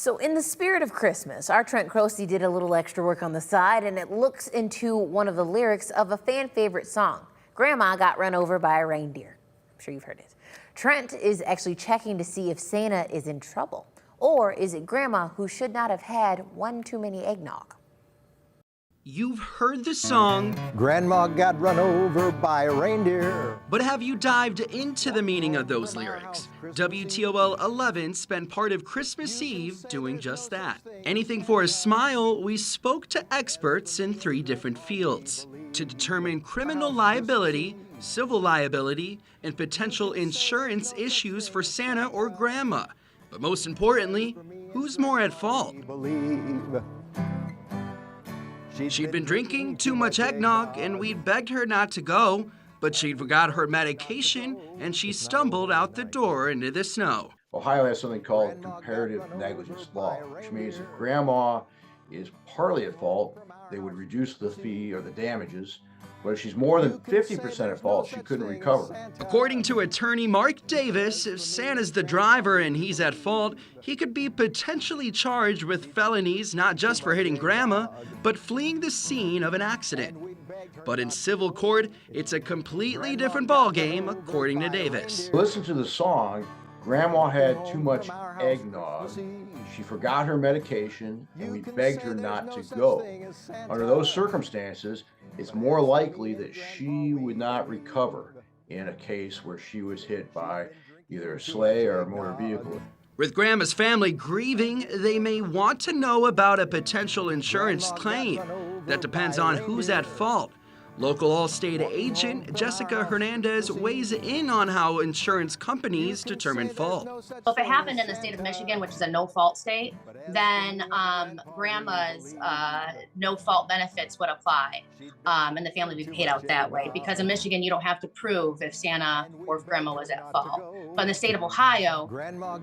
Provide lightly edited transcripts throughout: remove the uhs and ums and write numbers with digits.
So in the spirit of Christmas, our Trent Croce did a little extra work on the side, and it looks into one of the lyrics of a fan favorite song, Grandma Got Run Over by a Reindeer. I'm sure you've heard it. Trent is actually checking to see if Santa is in trouble, or is it Grandma who should not have had one too many eggnog? You've heard the song, Grandma got run over by a reindeer. but have you dived into the meaning of those lyrics? WTOL 11 spent part of Christmas Eve doing just that. Anything for a smile, we spoke to experts in 3 different fields to determine criminal liability, civil liability, and potential insurance issues for Santa or Grandma. But most importantly, who's more at fault? She'd been drinking too much eggnog, and we'd begged her not to go, but she'd forgot her medication, and she stumbled out the door into the snow. Ohio has something called comparative negligence law, which means if Grandma is partly at fault, they would reduce the fee or the damages. But if she's more than 50% at fault, she couldn't recover. According to attorney Mark Davis, if Santa's the driver and he's at fault, he could be potentially charged with felonies not just for hitting Grandma, but fleeing the scene of an accident. But in civil court, it's a completely different ballgame, according to Davis. Listen to the song. Grandma had too much eggnog. She forgot her medication, and we begged her not to go. Under those circumstances, it's more likely that she would not recover in a case where she was hit by either a sleigh or a motor vehicle. With Grandma's family grieving, they may want to know about a potential insurance claim. That depends on who's at fault. Local Allstate agent Jessica Hernandez weighs in on how insurance companies determine fault. So if it happened in the state of Michigan, which is a no-fault state, then Grandma's no-fault benefits would apply, and the family would be paid out that way. Because in Michigan, you don't have to prove if Santa or if Grandma was at fault. But in the state of Ohio,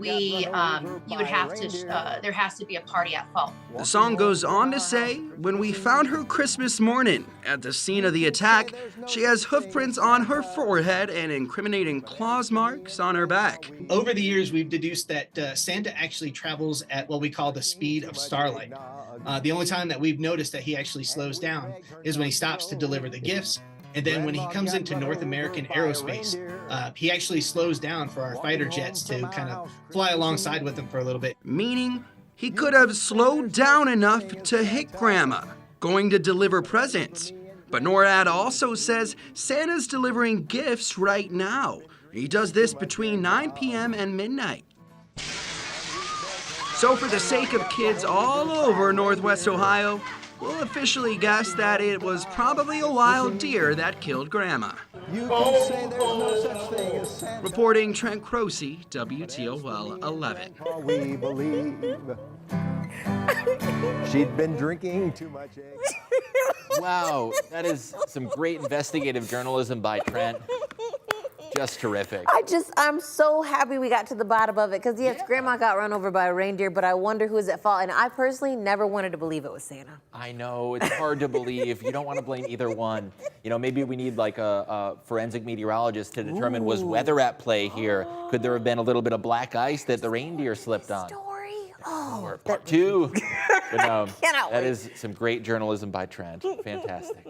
you would have to. There has to be a party at fault. The song goes on to say, when we found her Christmas morning at the scene of the attack, she has hoof prints on her forehead and incriminating claws marks on her back. Over the years, we've deduced that Santa actually travels at what we call the speed of starlight. The only time that we've noticed that he actually slows down is when he stops to deliver the gifts. And then when he comes into North American aerospace, he actually slows down for our fighter jets to kind of fly alongside with him for a little bit. Meaning, he could have slowed down enough to hit Grandma, going to deliver presents. But NORAD also says Santa's delivering gifts right now. He does this between 9 p.m. and midnight. So for the sake of kids all over Northwest Ohio, we'll officially guess that it was probably a wild deer that killed Grandma. Reporting Trent Croce, WTOL 11. We believe she'd been drinking too much egg. Wow, that is some great investigative journalism by Trent. Just terrific. I'm so happy we got to the bottom of it, because yes, Grandma got run over by a reindeer, but I wonder who is at fault. And I personally never wanted to believe it was Santa. I know, it's hard to believe. You don't want to blame either one. You know, maybe we need like a forensic meteorologist to determine, was weather at play here? Could there have been a little bit of black ice that the reindeer slipped on? Or part 2. But no, that is some great journalism by Trent. Fantastic.